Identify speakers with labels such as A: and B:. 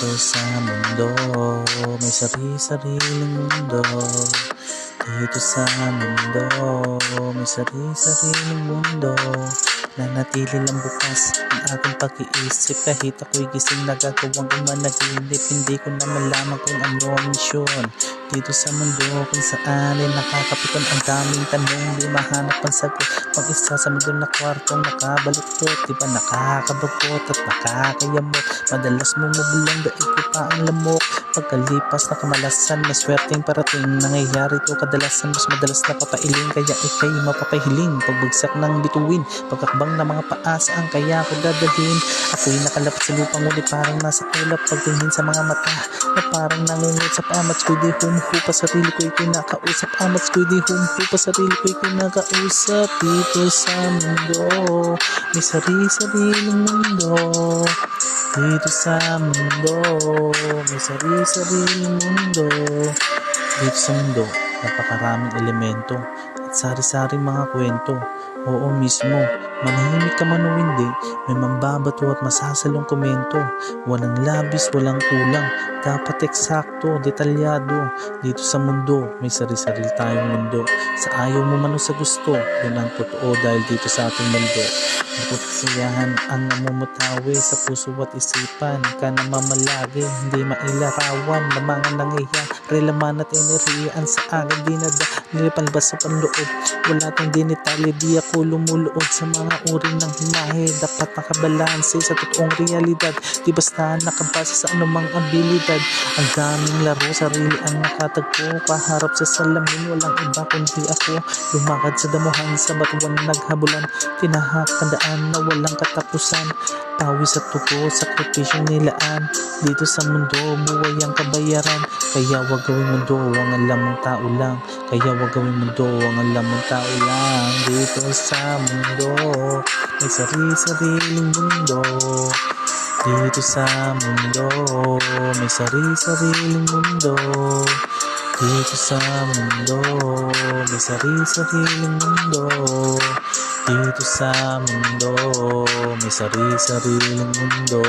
A: Dito sa mundo, may sari-sariling mundo. Dito sa mundo, may sari-sariling mundo. Nanatili lang bukas ang aking pag-iisip. Kahit ako'y gising, nagagawang managinip. Hindi ko na malaman kung ano ang misyon dito sa mundo kung saan ay nakakapitan. Ang daming tanong, di mahanap ang sagot. Pag-isa sa mundo na kwartong nakabaluktot, di ba nakakabagot at nakakayamot. Madalas mumubulang daig ko pa ang lamok. Pagkalipas na kamalasan, may swerteng parating. Nangyayari to kadalasan, mas madalas na papailing. Kaya ikay mapapahiling, pagbagsak ng bituin, pagkakbang na mga paasa ang kaya ko dadalhin. Ako'y nakalapat sa lupa, ngunit parang nasa ulap. Pagtingin sa mga mata na parang nangungut sa pamats ko'y di humuhupa. Sarili ko'y kinakausap, amats ko'y di humuhupa. Sarili ko'y kinakausap. Dito sa mundo, may sari-sariling mundo. Dito sa mundo, may sari-sariling mundo. Dito sa mundo, napakaraming elemento at sari-saring mga kwento. Oo mismo, manahimik ka man o hindi, may mambabato at masasalong komento. Walang labis, walang kulang, dapat eksakto, detalyado. Dito sa mundo, may sari-sarili tayong mundo. Sa ayaw mo man o sa gusto, yun ang totoo dahil dito sa ating mundo. Napagsayahan ang namumutawi sa puso at isipan ka na mamalagi, hindi mailarawan na mga nangyayari, laman at enerhiyan sa agad dinada, nilipanlabas sa panloob. Wala tang dinitali, di ako lumuluod sa mga uri ng himahe. Dapat nakabalanse sa totoong realidad, di basta nakabasa sa anumang abilidad. Ang daming laro, sarili ang nakatagpo, paharap sa salamin, walang iba kundi ako. Lumakad sa damuhan, sa batuan naghabulan, tinahak ang daan na walang katapusan. Pawis at tugo, sakripisyong nilaan. Dito sa mundo, buhay ang kabayaran. Kaya wag gawing mundo ang alam ng tao lang. Kaya wag gawing mundo ang alam ng tao lang. Dito sa mundo, may sari-sariling mundo. Dito sa mundo, may sari-sariling mundo. Dito sa mundo, may sari-sariling mundo. Dito sa mundo, may sari-sariling mundo.